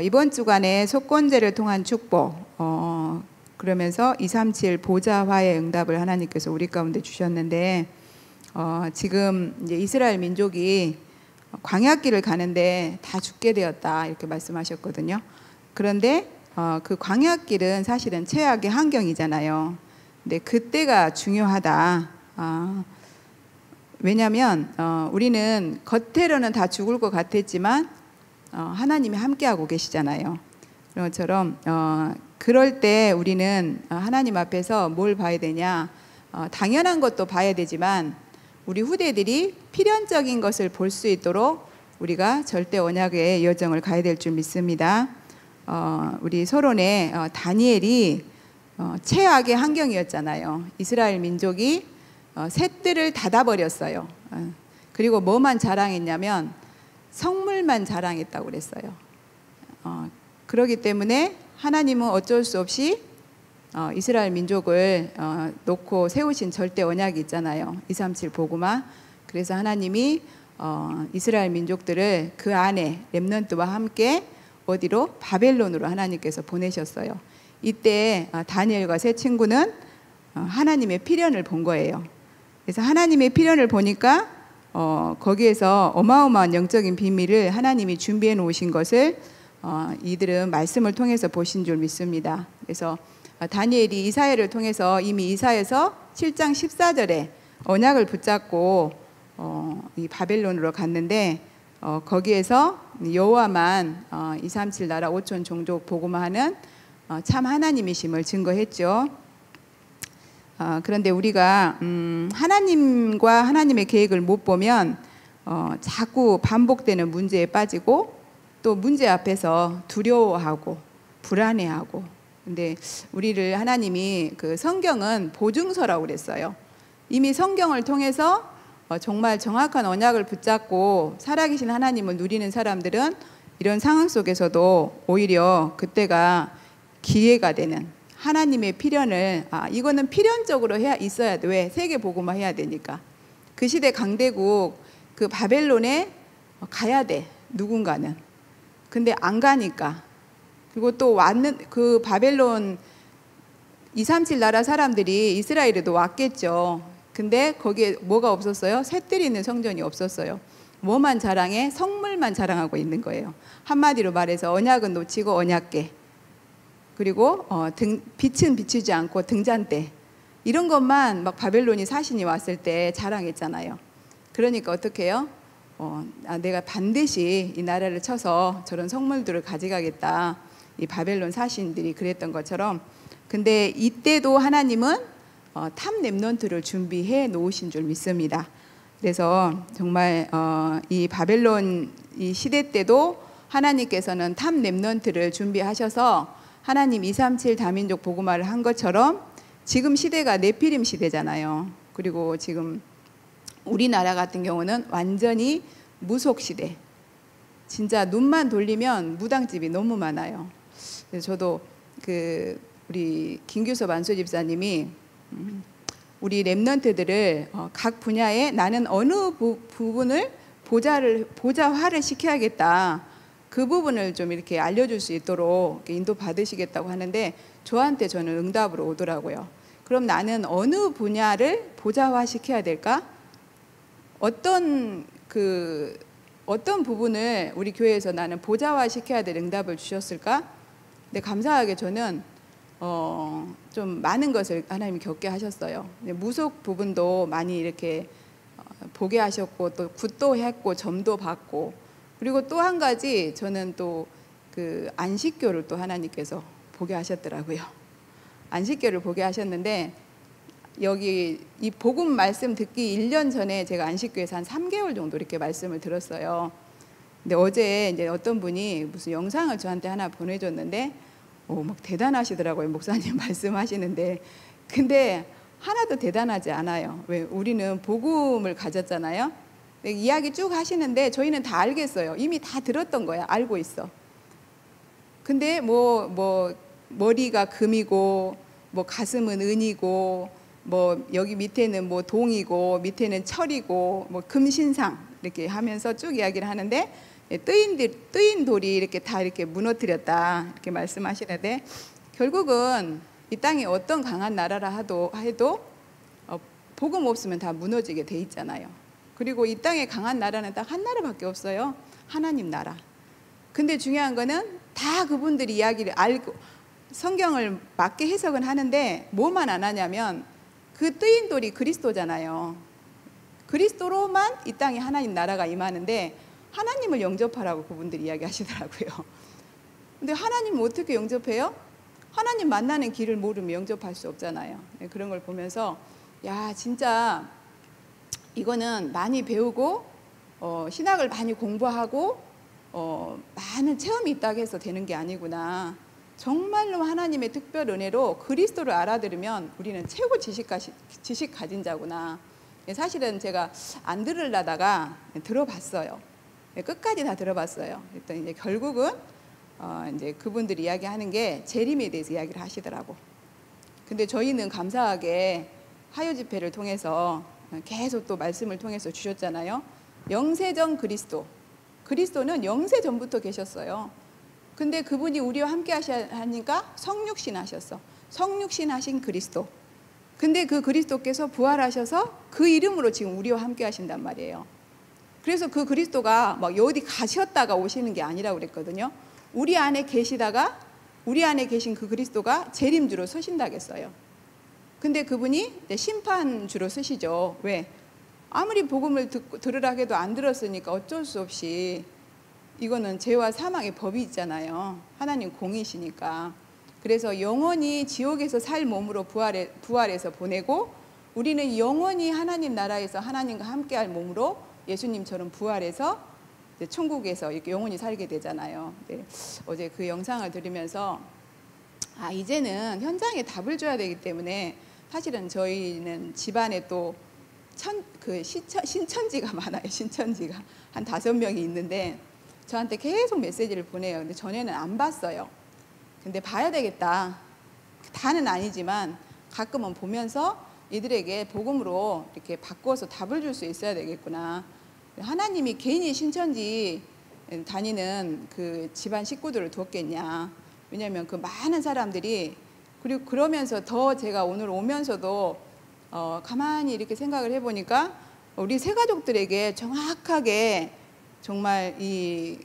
이번 주간에 속건제를 통한 축복, 그러면서 237 보좌화의 응답을 하나님께서 우리 가운데 주셨는데, 지금 이제 이스라엘 민족이 광야길을 가는데 다 죽게 되었다 이렇게 말씀하셨거든요. 그런데 그 광야길은 사실은 최악의 환경이잖아요. 근데 그때가 중요하다. 왜냐하면 우리는 겉으로는 다 죽을 것 같았지만 하나님이 함께하고 계시잖아요. 그런 것처럼 그럴 때 우리는 하나님 앞에서 뭘 봐야 되냐, 당연한 것도 봐야 되지만 우리 후대들이 필연적인 것을 볼 수 있도록 우리가 절대 언약의 여정을 가야 될 줄 믿습니다. 우리 서론에 다니엘이 최악의 환경이었잖아요. 이스라엘 민족이 셋들을 닫아버렸어요. 그리고 뭐만 자랑했냐면 성물만 자랑했다고 그랬어요. 그렇기 때문에 하나님은 어쩔 수 없이 이스라엘 민족을 놓고 세우신 절대 언약이 있잖아요. 237 복음화. 그래서 하나님이 이스라엘 민족들을 그 안에 렘넌트와 함께 어디로? 바벨론으로 하나님께서 보내셨어요. 이때 다니엘과 세 친구는 하나님의 필연을 본 거예요. 그래서 하나님의 필연을 보니까 거기에서 어마어마한 영적인 비밀을 하나님이 준비해 놓으신 것을 이들은 말씀을 통해서 보신 줄 믿습니다. 그래서 다니엘이 이사야를 통해서 이미 이사야에서 7장 14절에 언약을 붙잡고 이 바벨론으로 갔는데 거기에서 여호와만 237 나라 5천 종족 복음화하는 참 하나님이심을 증거했죠. 그런데 우리가 하나님과 하나님의 계획을 못 보면 자꾸 반복되는 문제에 빠지고 또 문제 앞에서 두려워하고 불안해하고. 근데 우리를 하나님이 그 성경은 보증서라고 그랬어요. 이미 성경을 통해서 정말 정확한 언약을 붙잡고 살아계신 하나님을 누리는 사람들은 이런 상황 속에서도 오히려 그때가 기회가 되는, 하나님의 필연을 이거는 필연적으로 있어야 돼. 왜? 세계 복음화 해야 되니까. 그 시대 강대국 그 바벨론에 가야 돼, 누군가는. 근데 안 가니까. 그리고 또 왔는 그 바벨론 237 나라 사람들이 이스라엘에도 왔겠죠. 근데 거기에 뭐가 없었어요? 셋들이 있는 성전이 없었어요. 뭐만 자랑해? 성물만 자랑하고 있는 거예요. 한마디로 말해서 언약은 놓치고 언약궤, 그리고 빛은 비추지 않고 등잔대, 이런 것만 막 바벨론이 사신이 왔을 때 자랑했잖아요. 그러니까 어떻게 해요? 내가 반드시 이 나라를 쳐서 저런 성물들을 가져가겠다, 이 바벨론 사신들이 그랬던 것처럼. 근데 이때도 하나님은 탑 렘넌트를 준비해 놓으신 줄 믿습니다. 그래서 정말 이 바벨론 이 시대 때도 하나님께서는 탑 렘넌트를 준비하셔서 하나님 237 다민족 복음화를 한 것처럼 지금 시대가 네피림 시대잖아요. 그리고 지금 우리나라 같은 경우는 완전히 무속 시대. 진짜 눈만 돌리면 무당집이 너무 많아요. 그래서 저도 우리 김규섭 안수 집사님이 우리 렘넌트들을 각 분야에 나는 어느 부분을 보좌화를 시켜야겠다, 그 부분을 좀 이렇게 알려줄 수 있도록 인도 받으시겠다고 하는데 저는 응답으로 오더라고요. 그럼 나는 어느 분야를 보좌화 시켜야 될까? 어떤 부분을 우리 교회에서 나는 보좌화 시켜야 될 응답을 주셨을까? 근데 감사하게 저는 좀 많은 것을 하나님이 겪게 하셨어요. 무속 부분도 많이 이렇게 보게 하셨고, 또 굿도 했고 점도 받고, 그리고 또 한 가지 저는 또 그 안식교를 또 하나님께서 보게 하셨더라고요. 안식교를 보게 하셨는데, 여기 이 복음 말씀 듣기 1년 전에 제가 안식교에서 한 3개월 정도 이렇게 말씀을 들었어요. 근데 어제 이제 어떤 분이 무슨 영상을 저한테 하나 보내줬는데 막 대단하시더라고요. 목사님 말씀하시는데. 근데 하나도 대단하지 않아요. 왜? 우리는 복음을 가졌잖아요. 이야기 쭉 하시는데 저희는 다 알겠어요. 이미 다 들었던 거야. 알고 있어. 근데 뭐 머리가 금이고, 뭐 가슴은 은이고, 뭐 여기 밑에는 뭐 동이고, 밑에는 철이고, 뭐 금신상 이렇게 하면서 쭉 이야기를 하는데, 뜨인 돌이 이렇게 다 이렇게 무너뜨렸다 이렇게 말씀하시는데, 결국은 이 땅에 어떤 강한 나라라 해도 복음 없으면 다 무너지게 돼 있잖아요. 그리고 이 땅에 강한 나라는 딱 한 나라밖에 없어요. 하나님 나라. 근데 중요한 거는 다 그분들이 이야기를 알고 성경을 맞게 해석은 하는데 뭐만 안 하냐면 그 뜨인 돌이 그리스도잖아요. 그리스도로만 이 땅에 하나님 나라가 임하는데 하나님을 영접하라고 그분들이 이야기하시더라고요. 근데 하나님을 어떻게 영접해요? 하나님 만나는 길을 모르면 영접할 수 없잖아요. 그런 걸 보면서 야, 진짜 이거는 많이 배우고 신학을 많이 공부하고 많은 체험이 있다고 해서 되는 게 아니구나. 정말로 하나님의 특별 은혜로 그리스도를 알아들으면 우리는 최고 지식 가진 자구나. 사실은 제가 안 들으려다가 들어봤어요. 끝까지 다 들어봤어요. 그랬더니 이제 결국은 이제 그분들이 이야기하는 게 재림에 대해서 이야기를 하시더라고. 근데 저희는 감사하게 화요 집회를 통해서 계속 또 말씀을 통해서 주셨잖아요. 영세전 그리스도. 그리스도는 영세 전부터 계셨어요. 근데 그분이 우리와 함께 하니까 성육신 하셨어. 성육신 하신 그리스도. 근데 그 그리스도께서 부활하셔서 그 이름으로 지금 우리와 함께 하신단 말이에요. 그래서 그 그리스도가 막 어디 가셨다가 오시는 게 아니라고 그랬거든요. 우리 안에 계시다가 우리 안에 계신 그 그리스도가 재림주로 서신다겠어요. 근데 그분이 심판주로 서시죠. 왜? 아무리 복음을 들으라 해도 안 들었으니까 어쩔 수 없이 이거는 죄와 사망의 법이 있잖아요. 하나님 공이시니까. 그래서 영원히 지옥에서 살 몸으로 부활해서 보내고 우리는 영원히 하나님 나라에서 하나님과 함께할 몸으로 예수님처럼 부활해서 천국에서 이렇게 영원히 살게 되잖아요. 네. 어제 그 영상을 들으면서 이제는 현장에 답을 줘야 되기 때문에 사실은 저희는 집안에 또 신천지가 많아요. 신천지가 한 5명이 있는데 저한테 계속 메시지를 보내요. 근데 전에는 안 봤어요. 근데 봐야 되겠다. 다는 아니지만 가끔은 보면서 이들에게 복음으로 이렇게 바꿔서 답을 줄 수 있어야 되겠구나. 하나님이 괜히 신천지 다니는 그 집안 식구들을 두었겠냐. 왜냐하면 그 많은 사람들이 그리고 그러면서 더 제가 오늘 오면서도 가만히 이렇게 생각을 해보니까 우리 새가족들에게 정확하게 정말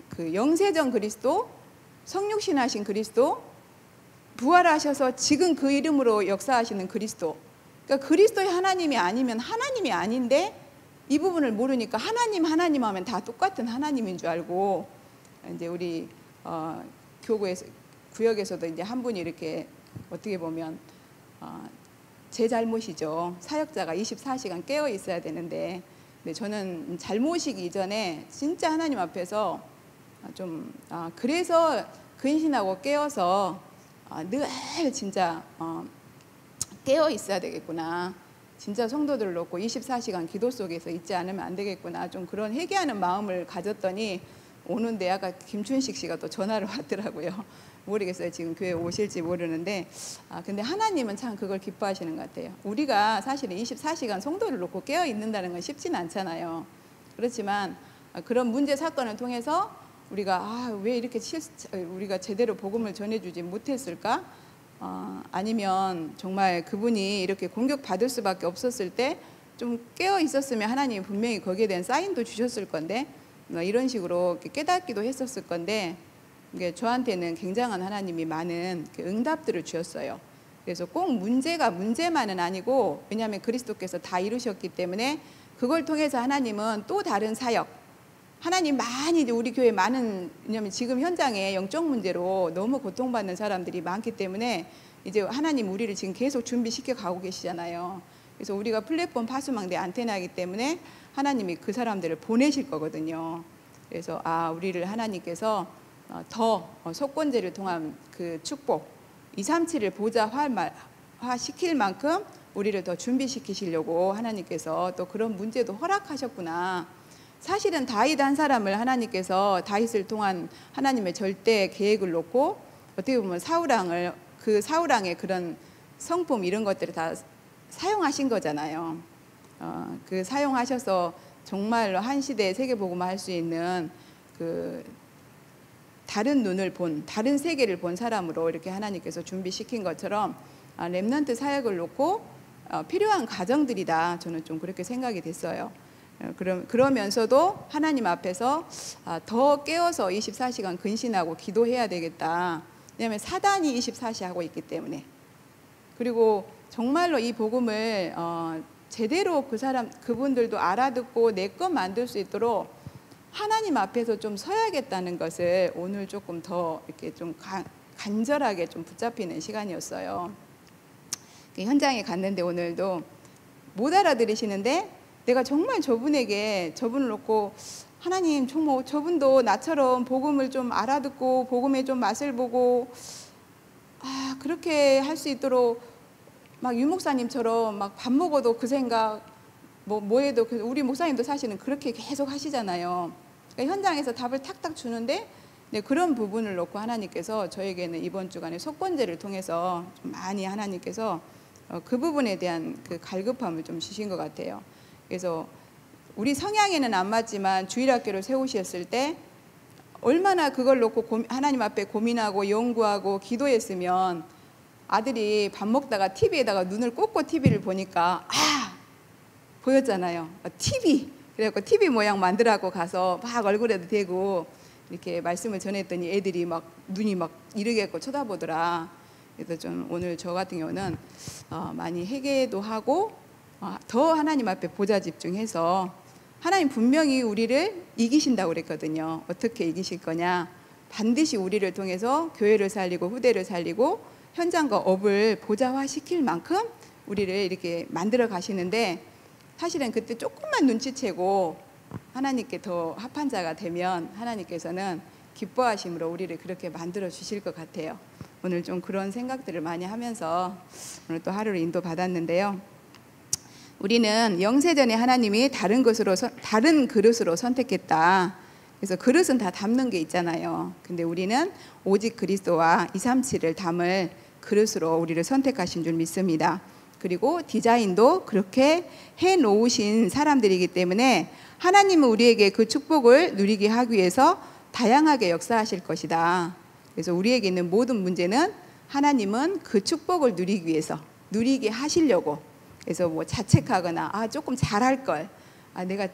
그 영세전 그리스도, 성육신하신 그리스도, 부활하셔서 지금 그 이름으로 역사하시는 그리스도. 그러니까 그리스도의 하나님이 아니면 하나님이 아닌데 이 부분을 모르니까 하나님 하면 다 똑같은 하나님인 줄 알고 이제 우리 교구에서 구역에서도 이제 한 분이 이렇게 어떻게 보면 제 잘못이죠. 사역자가 24시간 깨어 있어야 되는데 근데 저는 잘못이기 이전에 진짜 하나님 앞에서 좀 그래서 근신하고 깨어서 늘 진짜 깨어 있어야 되겠구나. 진짜 성도들을 놓고 24시간 기도 속에서 있지 않으면 안 되겠구나. 좀 그런 회개하는 마음을 가졌더니 오는데 아까 김춘식 씨가 또 전화를 왔더라고요. 모르겠어요. 지금 교회 오실지 모르는데 근데 하나님은 참 그걸 기뻐하시는 것 같아요. 우리가 사실은 24시간 성도를 놓고 깨어 있는다는 건 쉽지는 않잖아요. 그렇지만 그런 문제 사건을 통해서 우리가 왜 이렇게 우리가 제대로 복음을 전해주지 못했을까? 아니면 정말 그분이 이렇게 공격받을 수밖에 없었을 때 좀 깨어 있었으면 하나님이 분명히 거기에 대한 사인도 주셨을 건데 이런 식으로 깨닫기도 했었을 건데 저한테는 굉장한 하나님이 많은 응답들을 주셨어요. 그래서 꼭 문제만은 아니고 왜냐하면 그리스도께서 다 이루셨기 때문에 그걸 통해서 하나님은 또 다른 사역 하나님 많이 우리 교회 많은 왜냐하면 지금 현장에 영적 문제로 너무 고통받는 사람들이 많기 때문에 이제 하나님 우리를 지금 계속 준비시켜 가고 계시잖아요. 그래서 우리가 플랫폼 파수망대 안테나이기 때문에 하나님이 그 사람들을 보내실 거거든요. 그래서 우리를 하나님께서 더 속건제를 통한 그 축복 237을 보좌화 시킬 만큼 우리를 더 준비시키시려고 하나님께서 또 그런 문제도 허락하셨구나. 사실은 다윗 한 사람을 하나님께서 다윗을 통한 하나님의 절대 계획을 놓고 어떻게 보면 사울왕의 그런 성품 이런 것들을 다 사용하신 거잖아요. 그 사용하셔서 정말로 한 시대에 세계복음화 할 수 있는 그 다른 눈을 본, 다른 세계를 본 사람으로 이렇게 하나님께서 준비시킨 것처럼 렘넌트 사역을 놓고 필요한 가정들이다. 저는 좀 그렇게 생각이 됐어요. 그러면서도 하나님 앞에서 더 깨어서 24시간 근신하고 기도해야 되겠다. 왜냐하면 사단이 24시 하고 있기 때문에. 그리고 정말로 이 복음을 제대로 그분들도 알아듣고 내 것 만들 수 있도록 하나님 앞에서 좀 서야겠다는 것을 오늘 조금 더 이렇게 좀 간절하게 좀 붙잡히는 시간이었어요. 현장에 갔는데 오늘도 못 알아들으시는데 내가 정말 저분을 놓고 하나님 정말 저분도 나처럼 복음을 좀 알아듣고 복음의 좀 맛을 보고 그렇게 할 수 있도록 막 유 목사님처럼 막 밥 먹어도 그 생각 뭐 해도 우리 목사님도 사실은 그렇게 계속 하시잖아요. 그러니까 현장에서 답을 탁탁 주는데 그런 부분을 놓고 하나님께서 저에게는 이번 주간에 속건제를 통해서 좀 많이 하나님께서 그 부분에 대한 그 갈급함을 좀 주신 것 같아요. 그래서 우리 성향에는 안 맞지만 주일학교를 세우셨을 때 얼마나 그걸 놓고 하나님 앞에 고민하고 연구하고 기도했으면 아들이 밥 먹다가 TV에다가 눈을 꽂고 TV를 보니까 보였잖아요. TV. 그래갖고 TV 모양 만들라고 가서 막 얼굴에도 대고 이렇게 말씀을 전했더니 애들이 막 눈이 막 이르겠고 쳐다보더라. 그래서 좀 오늘 저 같은 경우는 많이 회개도 하고 더 하나님 앞에 보좌 집중해서 하나님 분명히 우리를 이기신다고 그랬거든요. 어떻게 이기실 거냐? 반드시 우리를 통해서 교회를 살리고 후대를 살리고 현장과 업을 보좌화시킬 만큼 우리를 이렇게 만들어 가시는데 사실은 그때 조금만 눈치채고 하나님께 더 합한 자가 되면 하나님께서는 기뻐하심으로 우리를 그렇게 만들어 주실 것 같아요. 오늘 좀 그런 생각들을 많이 하면서 오늘 또 하루를 인도받았는데요. 우리는 영세전에 하나님이 다른 그릇으로 선택했다. 그래서 그릇은 다 담는 게 있잖아요. 근데 우리는 오직 그리스도와 237을 담을 그릇으로 우리를 선택하신 줄 믿습니다. 그리고 디자인도 그렇게 해놓으신 사람들이기 때문에 하나님은 우리에게 그 축복을 누리게 하기 위해서 다양하게 역사하실 것이다. 그래서 우리에게 있는 모든 문제는 하나님은 그 축복을 누리기 위해서 누리게 하시려고. 그래서 뭐 자책하거나 조금 잘할 걸, 내가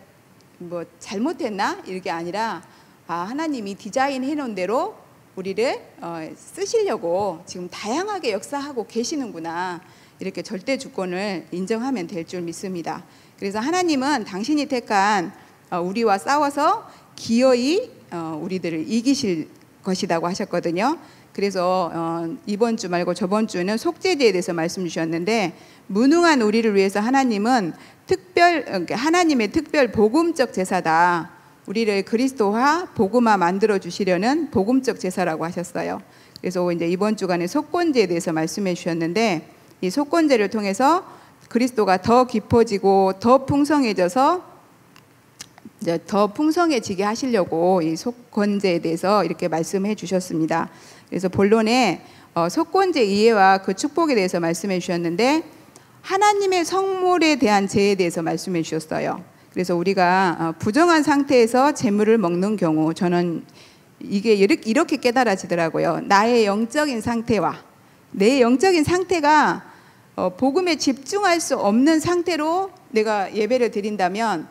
뭐 잘못했나 이렇게 아니라 하나님이 디자인해 놓은 대로 우리를 쓰시려고 지금 다양하게 역사하고 계시는구나. 이렇게 절대 주권을 인정하면 될 줄 믿습니다. 그래서 하나님은 당신이 택한 우리와 싸워서 기어이 우리들을 이기실 것이라고 하셨거든요. 그래서 이번 주 말고 저번 주는 속죄제에 대해서 말씀 주셨는데 무능한 우리를 위해서 하나님은 하나님의 특별 복음적 제사다. 우리를 그리스도화 복음화 만들어 주시려는 복음적 제사라고 하셨어요. 그래서 이제 이번 주간에 속건제에 대해서 말씀해 주셨는데 이 속건제를 통해서 그리스도가 더 깊어지고 더 풍성해져서 이제 더 풍성해지게 하시려고 이 속건제에 대해서 이렇게 말씀해 주셨습니다. 그래서 본론에 속건제 이해와 그 축복에 대해서 말씀해 주셨는데 하나님의 성물에 대한 제에 대해서 말씀해 주셨어요. 그래서 우리가 부정한 상태에서 재물을 먹는 경우 저는 이게 이렇게 깨달아지더라고요. 나의 영적인 상태와 내 영적인 상태가 복음에 집중할 수 없는 상태로 내가 예배를 드린다면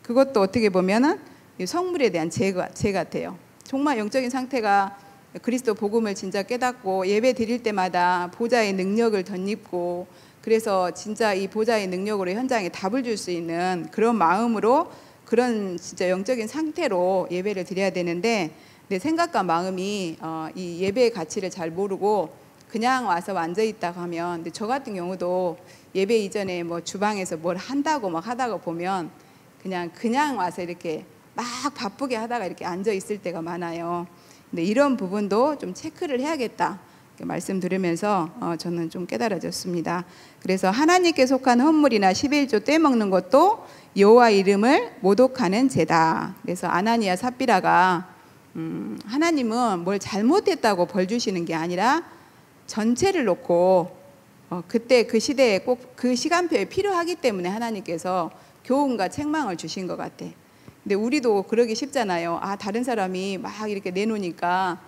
그것도 어떻게 보면은 성물에 대한 제 같아요. 정말 영적인 상태가 그리스도 복음을 진짜 깨닫고 예배 드릴 때마다 보좌의 능력을 덧입고 그래서 진짜 이 보좌의 능력으로 현장에 답을 줄 수 있는 그런 마음으로 그런 진짜 영적인 상태로 예배를 드려야 되는데 내 생각과 마음이 이 예배의 가치를 잘 모르고 그냥 와서 앉아 있다고 하면 근데 저 같은 경우도 예배 이전에 뭐 주방에서 뭘 한다고 막 하다가 보면 그냥 와서 이렇게 막 바쁘게 하다가 이렇게 앉아 있을 때가 많아요. 근데 이런 부분도 좀 체크를 해야겠다. 말씀 들으면서 저는 좀 깨달아졌습니다. 그래서 하나님께 속한 헌물이나 11조 떼먹는 것도 여호와 이름을 모독하는 죄다. 그래서 아나니아 삽비라가 하나님은 뭘 잘못했다고 벌 주시는 게 아니라 전체를 놓고 그때 그 시대에 꼭 그 시간표에 필요하기 때문에 하나님께서 교훈과 책망을 주신 것 같아. 근데 우리도 그러기 쉽잖아요. 아, 다른 사람이 막 이렇게 내놓으니까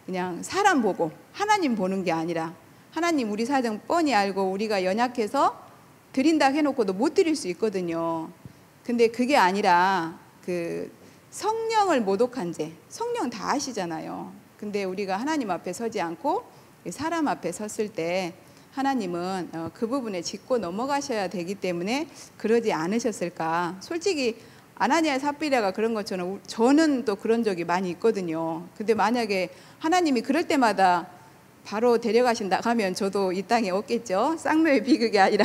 그냥 사람 보고 하나님 보는 게 아니라, 하나님 우리 사정 뻔히 알고 우리가 연약해서 드린다 해놓고도 못 드릴 수 있거든요. 근데 그게 아니라 그 성령을 모독한 죄, 성령 다 아시잖아요. 근데 우리가 하나님 앞에 서지 않고 사람 앞에 섰을 때 하나님은 그 부분에 짚고 넘어가셔야 되기 때문에 그러지 않으셨을까. 솔직히 아나니아 삽비라가 그런 것처럼 저는 또 그런 적이 많이 있거든요. 근데 만약에 하나님이 그럴 때마다 바로 데려가신다 하면 저도 이 땅에 없겠죠. 쌍묘의 비극이 아니라.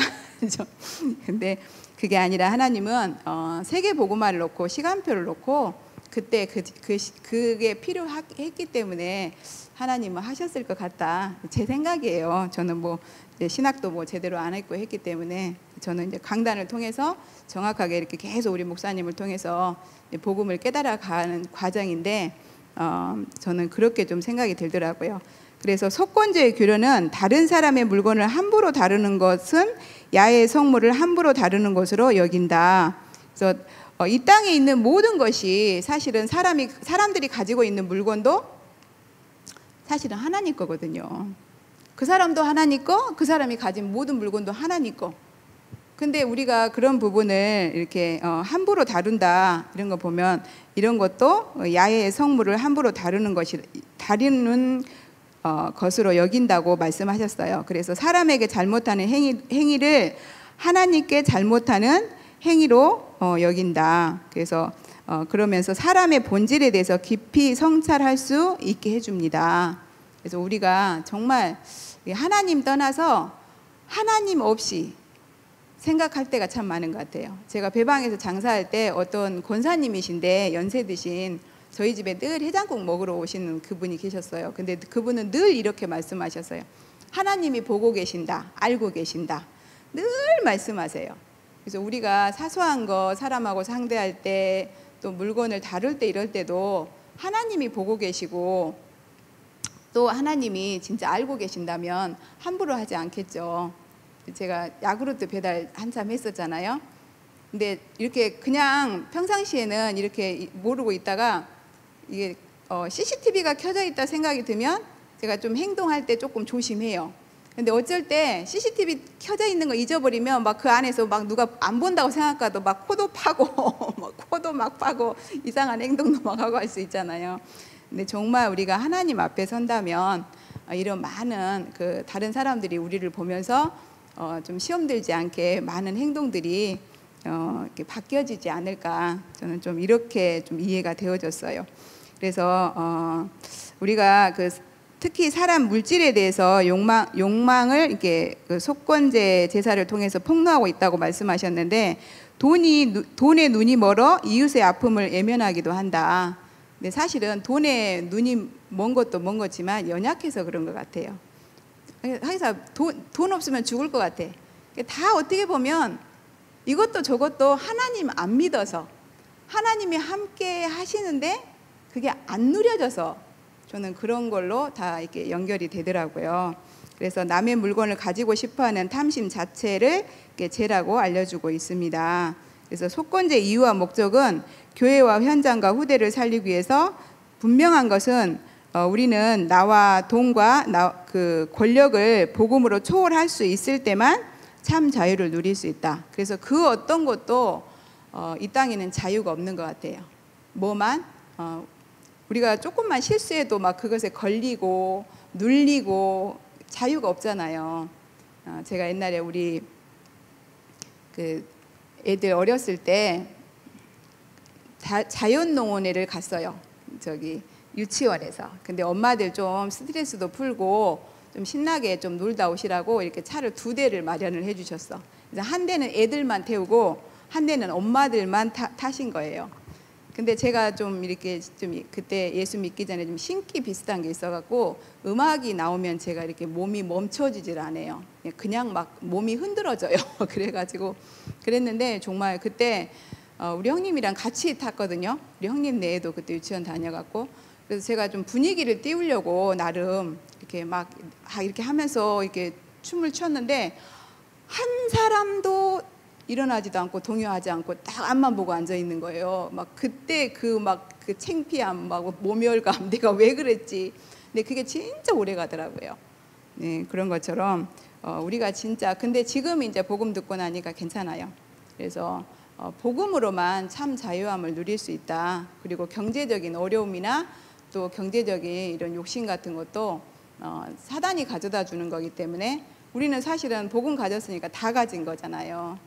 근데 그게 아니라 하나님은 세계 복음화를 놓고 시간표를 놓고 그때 그게 필요했기 때문에 하나님은 하셨을 것 같다. 제 생각이에요. 저는 뭐 신학도 뭐 제대로 안 했고 했기 때문에 저는 이제 강단을 통해서 정확하게 이렇게 계속 우리 목사님을 통해서 복음을 깨달아가는 과정인데 저는 그렇게 좀 생각이 들더라고요. 그래서 속건제의 규례는 다른 사람의 물건을 함부로 다루는 것은 야의 성물을 함부로 다루는 것으로 여긴다. 그래서 이 땅에 있는 모든 것이 사실은 사람들이 가지고 있는 물건도 사실은 하나님 거거든요. 그 사람도 하나님 거, 그 사람이 가진 모든 물건도 하나님 거. 근데 우리가 그런 부분을 이렇게 함부로 다룬다 이런 거 보면 이런 것도 야의 성물을 함부로 다루는 것으로 여긴다고 말씀하셨어요. 그래서 사람에게 잘못하는 행위를 하나님께 잘못하는 행위로 여긴다. 그래서 그러면서 사람의 본질에 대해서 깊이 성찰할 수 있게 해줍니다. 그래서 우리가 정말 하나님 떠나서 하나님 없이 생각할 때가 참 많은 것 같아요. 제가 배방에서 장사할 때 어떤 권사님이신데 연세 드신 저희 집에 늘 해장국 먹으러 오시는 그분이 계셨어요. 근데 그분은 늘 이렇게 말씀하셨어요. 하나님이 보고 계신다, 알고 계신다, 늘 말씀하세요. 그래서 우리가 사소한 거 사람하고 상대할 때 또 물건을 다룰 때 이럴 때도 하나님이 보고 계시고 또 하나님이 진짜 알고 계신다면 함부로 하지 않겠죠. 제가 야구르트 배달 한참 했었잖아요. 근데 이렇게 그냥 평상시에는 이렇게 모르고 있다가 이게 CCTV가 켜져 있다 생각이 들면 제가 좀 행동할 때 조금 조심해요. 근데 어쩔 때 CCTV 켜져 있는 거 잊어버리면 막 그 안에서 막 누가 안 본다고 생각해도 막 코도 파고 막 코도 막 파고 이상한 행동도 막 하고 할 수 있잖아요. 근데 정말 우리가 하나님 앞에 선다면 이런 많은 그 다른 사람들이 우리를 보면서 좀 시험 들지 않게 많은 행동들이 이렇게 바뀌어지지 않을까. 저는 좀 이렇게 좀 이해가 되어졌어요. 그래서 우리가 특히 사람 물질에 대해서 욕망을 이렇게 속건제 제사를 통해서 폭로하고 있다고 말씀하셨는데 돈에 눈이 멀어 이웃의 아픔을 외면하기도 한다. 근데 사실은 돈에 눈이 먼 것도 먼 거지만 연약해서 그런 것 같아요. 항상 돈 없으면 죽을 것 같아. 다 어떻게 보면 이것도 저것도 하나님 안 믿어서 하나님이 함께 하시는데 그게 안 누려져서 저는 그런 걸로 다 이렇게 연결이 되더라고요. 그래서 남의 물건을 가지고 싶어하는 탐심 자체를 죄라고 알려주고 있습니다. 그래서 속건제 이유와 목적은 교회와 현장과 후대를 살리기 위해서 분명한 것은 우리는 나와 돈과 그 권력을 복음으로 초월할 수 있을 때만 참 자유를 누릴 수 있다. 그래서 그 어떤 것도 이 땅에는 자유가 없는 것 같아요. 뭐만 우리가 조금만 실수해도 막 그것에 걸리고 눌리고 자유가 없잖아요. 제가 옛날에 우리 그 애들 어렸을 때 자연농원회를 갔어요. 저기 유치원에서. 근데 엄마들 좀 스트레스도 풀고 좀 신나게 좀 놀다 오시라고 이렇게 차를 2대를 마련을 해주셨어. 그래서 한 대는 애들만 태우고 한 대는 엄마들만 타신 거예요. 근데 제가 좀 이렇게 좀 그때 예수 믿기 전에 좀 신기 비슷한 게 있어갖고 음악이 나오면 제가 이렇게 몸이 멈춰지질 않아요. 그냥 막 몸이 흔들어져요. 그래가지고 그랬는데 정말 그때 우리 형님이랑 같이 탔거든요. 우리 형님 내에도 그때 유치원 다녀갖고 그래서 제가 좀 분위기를 띄우려고 나름 이렇게 막 이렇게 하면서 이렇게 춤을 췄는데 한 사람도 일어나지도 않고 동요하지 않고 딱 앞만 보고 앉아 있는 거예요. 막 그때 그 창피함, 모멸감, 내가 왜 그랬지. 근데 그게 진짜 오래 가더라고요. 네, 그런 것처럼 우리가 진짜 근데 지금 이제 복음 듣고 나니까 괜찮아요. 그래서 복음으로만 참 자유함을 누릴 수 있다. 그리고 경제적인 어려움이나 또 경제적인 이런 욕심 같은 것도 사단이 가져다 주는 거기 때문에 우리는 사실은 복음 가졌으니까 다 가진 거잖아요.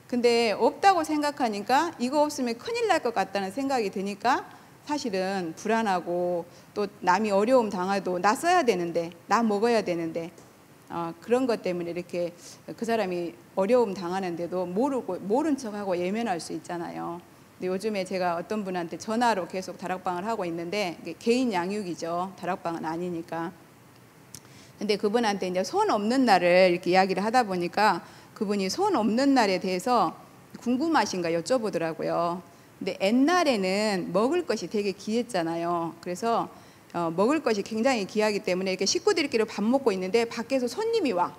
근데 없다고 생각하니까 이거 없으면 큰일 날 것 같다는 생각이 드니까 사실은 불안하고 또 남이 어려움 당해도 나 써야 되는데 나 먹어야 되는데 그런 것 때문에 이렇게 그 사람이 어려움 당하는데도 모른 척하고 예면할 수 있잖아요. 근데 요즘에 제가 어떤 분한테 전화로 계속 다락방을 하고 있는데 개인 양육이죠. 다락방은 아니니까. 근데 그분한테 이제 손 없는 날을 이렇게 이야기를 하다 보니까 그분이 손 없는 날에 대해서 궁금하신가 여쭤보더라고요. 근데 옛날에는 먹을 것이 되게 귀했잖아요. 그래서 먹을 것이 굉장히 귀하기 때문에 이렇게 식구들끼리 밥 먹고 있는데 밖에서 손님이 와.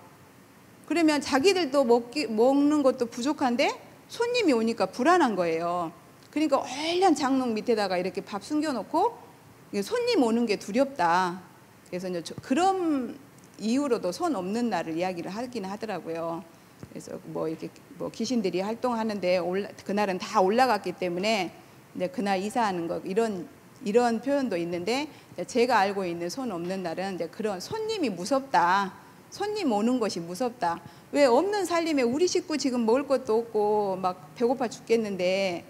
그러면 자기들도 먹는 것도 부족한데 손님이 오니까 불안한 거예요. 그러니까 얼른 장롱 밑에다가 이렇게 밥 숨겨놓고 손님 오는 게 두렵다. 그래서 이제 그런 이유로도 손 없는 날을 이야기를 하긴 하더라고요. 그래서 이렇게 귀신들이 활동하는데 그날은 다 올라갔기 때문에 이제 그날 이사하는 것 이런 표현도 있는데 제가 알고 있는 손 없는 날은 이제 그런 손님이 무섭다. 손님 오는 것이 무섭다. 왜 없는 살림에 우리 식구 지금 먹을 것도 없고 막 배고파 죽겠는데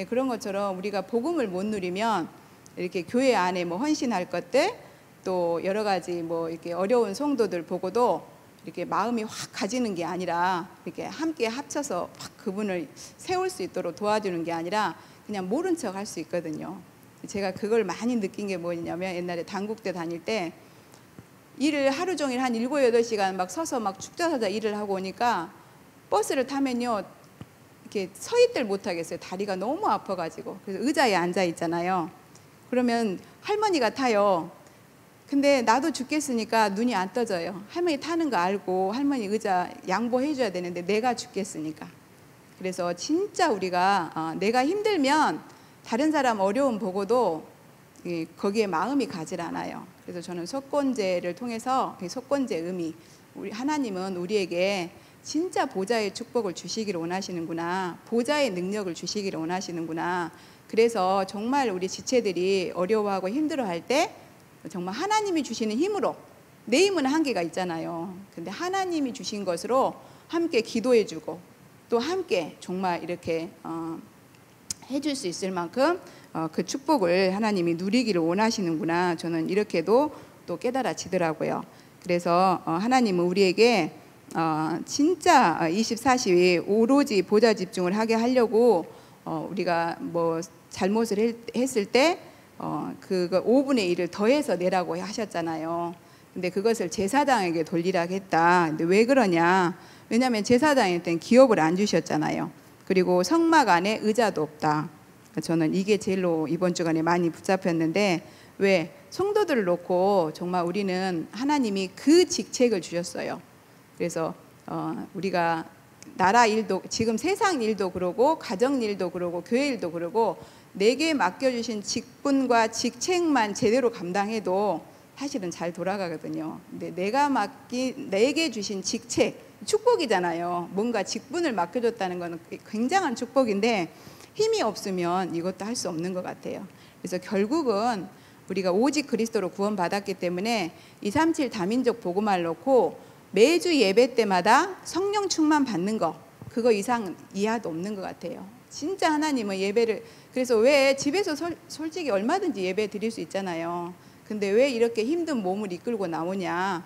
그런 것처럼 우리가 복음을 못 누리면 이렇게 교회 안에 헌신할 것들 또 여러 가지 이렇게 어려운 성도들 보고도 이렇게 마음이 확 가지는 게 아니라 이렇게 함께 합쳐서 확 그분을 세울 수 있도록 도와주는 게 아니라 그냥 모른 척 할 수 있거든요. 제가 그걸 많이 느낀 게 뭐냐면 옛날에 단국대 다닐 때 일을 하루 종일 한 7, 8시간 막 서서 막 축자사자 일을 하고 오니까 버스를 타면요 이렇게 서 있들 못하겠어요. 다리가 너무 아파가지고. 그래서 의자에 앉아 있잖아요. 그러면 할머니가 타요. 근데 나도 죽겠으니까 눈이 안 떠져요. 할머니 타는 거 알고 할머니 의자 양보해 줘야 되는데 내가 죽겠으니까. 그래서 진짜 우리가 내가 힘들면 다른 사람 어려움 보고도 거기에 마음이 가질 않아요. 그래서 저는 속건제를 통해서 속건제 의미, 우리 하나님은 우리에게 진짜 보좌의 축복을 주시기를 원하시는구나. 보좌의 능력을 주시기를 원하시는구나. 그래서 정말 우리 지체들이 어려워하고 힘들어할 때 정말 하나님이 주시는 힘으로 내 힘은 한계가 있잖아요. 근데 하나님이 주신 것으로 함께 기도해주고 또 함께 정말 이렇게 해줄 수 있을 만큼 그 축복을 하나님이 누리기를 원하시는구나. 저는 이렇게도 또 깨달아지더라고요. 그래서 하나님은 우리에게 진짜 24시 오로지 보좌 집중을 하게 하려고 우리가 잘못을 했을 때 그거 5분의 1을 더해서 내라고 하셨잖아요. 근데 그것을 제사장에게 돌리라고 했다. 근데 왜 그러냐? 왜냐하면 제사장한테는 기업을 안 주셨잖아요. 그리고 성막 안에 의자도 없다. 저는 이게 제일로 이번 주간에 많이 붙잡혔는데 왜 성도들을 놓고 정말 우리는 하나님이 그 직책을 주셨어요. 그래서 우리가 나라 일도 지금 세상 일도 그러고 가정 일도 그러고 교회 일도 그러고 내게 맡겨주신 직분과 직책만 제대로 감당해도 사실은 잘 돌아가거든요. 근데 내게 주신 직책, 축복이잖아요. 뭔가 직분을 맡겨줬다는 것은 굉장한 축복인데 힘이 없으면 이것도 할 수 없는 것 같아요. 그래서 결국은 우리가 오직 그리스도로 구원받았기 때문에 237 다민족 복음화를 놓고 매주 예배 때마다 성령 충만 받는 거 그거 이상 이하도 없는 것 같아요. 진짜 하나님은 예배를 그래서 왜 집에서 솔직히 얼마든지 예배 드릴 수 있잖아요. 근데 왜 이렇게 힘든 몸을 이끌고 나오냐?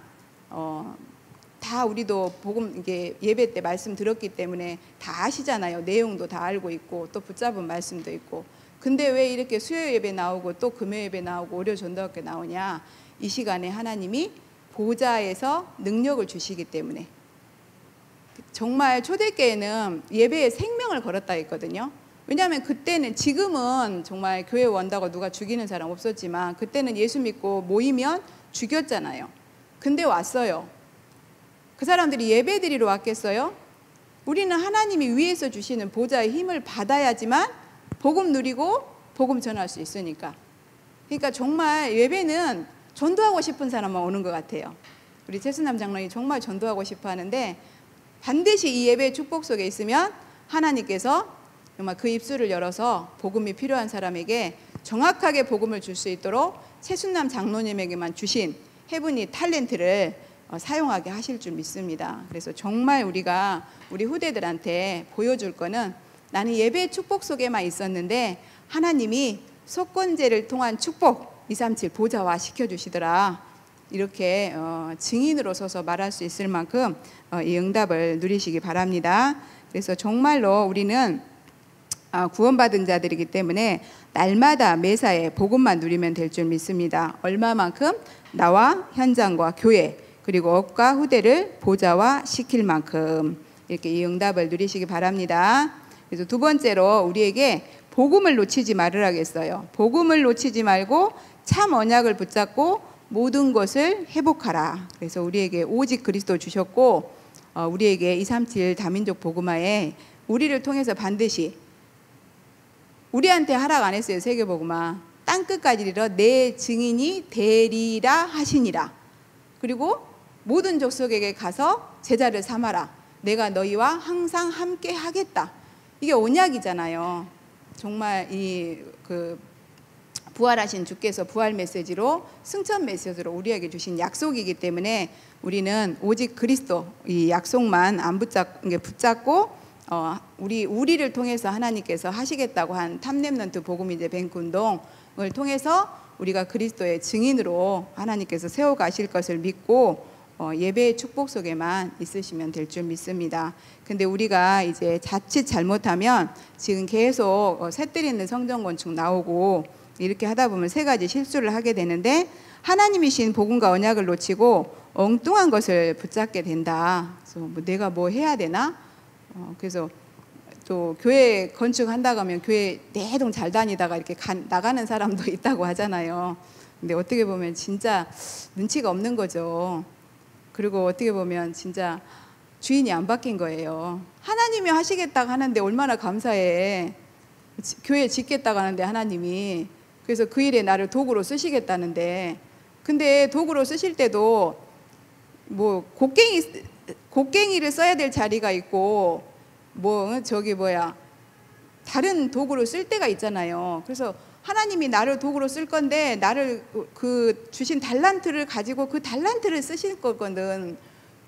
다 우리도 복음 이게 예배 때 말씀 들었기 때문에 다 아시잖아요. 내용도 다 알고 있고 또 붙잡은 말씀도 있고. 근데 왜 이렇게 수요 예배 나오고 또 금요 예배 나오고 월요 전도학교 나오냐? 이 시간에 하나님이 보좌에서 능력을 주시기 때문에. 정말 초대교회는 예배에 생명을 걸었다 했거든요. 왜냐하면 그때는 지금은 정말 교회 온다고 누가 죽이는 사람 없었지만 그때는 예수 믿고 모이면 죽였잖아요. 근데 왔어요. 그 사람들이 예배 드리러 왔겠어요? 우리는 하나님이 위에서 주시는 보좌의 힘을 받아야지만 복음 누리고 복음 전할 수 있으니까. 그러니까 정말 예배는 전도하고 싶은 사람만 오는 것 같아요. 우리 최순남 장로님 정말 전도하고 싶어 하는데 반드시 이 예배의 축복 속에 있으면 하나님께서 정말 그 입술을 열어서 복음이 필요한 사람에게 정확하게 복음을 줄 수 있도록 최순남 장로님에게만 주신 헤븐이 탤런트를 사용하게 하실 줄 믿습니다. 그래서 정말 우리가 우리 후대들한테 보여줄 거는 나는 예배의 축복 속에만 있었는데 하나님이 속건제를 통한 축복 237 보좌화 시켜주시더라. 이렇게 증인으로 서서 말할 수 있을 만큼 이 응답을 누리시기 바랍니다. 그래서 정말로 우리는 구원받은 자들이기 때문에 날마다 매사에 복음만 누리면 될 줄 믿습니다. 얼마만큼? 나와 현장과 교회 그리고 업과 후대를 보좌화 시킬 만큼 이렇게 이 응답을 누리시기 바랍니다. 그래서 두 번째로 우리에게 복음을 놓치지 말으라겠어요. 복음을 놓치지 말고 참 언약을 붙잡고 모든 것을 회복하라. 그래서 우리에게 오직 그리스도 주셨고 우리에게 237 다민족 복음화에 우리를 통해서 반드시 우리한테 허락 안 했어요. 세계복음화 땅끝까지 이르러 내 증인이 되리라 하시니라. 그리고 모든 족속에게 가서 제자를 삼아라. 내가 너희와 항상 함께 하겠다. 이게 언약이잖아요. 정말 부활하신 주께서 부활 메시지로 승천 메시지로 우리에게 주신 약속이기 때문에 우리는 오직 그리스도 이 약속만 안 붙잡고 우리를 통해서 하나님께서 하시겠다고 한 탑렘넌트 복음 이제 뱅크 운동을 통해서 우리가 그리스도의 증인으로 하나님께서 세워 가실 것을 믿고 예배의 축복 속에만 있으시면 될 줄 믿습니다. 근데 우리가 이제 자칫 잘못하면 지금 계속 새뜨리는 성전 건축 나오고 이렇게 하다 보면 세 가지 실수를 하게 되는데 하나님이신 복음과 언약을 놓치고 엉뚱한 것을 붙잡게 된다. 그래서 내가 뭐 해야 되나? 그래서 또 교회 건축한다고 하면 교회 내동 잘 다니다가 이렇게 나가는 사람도 있다고 하잖아요. 근데 어떻게 보면 진짜 눈치가 없는 거죠. 그리고 어떻게 보면 진짜 주인이 안 바뀐 거예요. 하나님이 하시겠다고 하는데 얼마나 감사해. 교회 짓겠다고 하는데 하나님이 그래서 그 일에 나를 도구로 쓰시겠다는데 근데 도구로 쓰실 때도 뭐 곡괭이를 써야 될 자리가 있고 다른 도구로 쓸 때가 있잖아요. 그래서 하나님이 나를 도구로 쓸 건데 나를 그 주신 달란트를 가지고 그 달란트를 쓰실 거거든.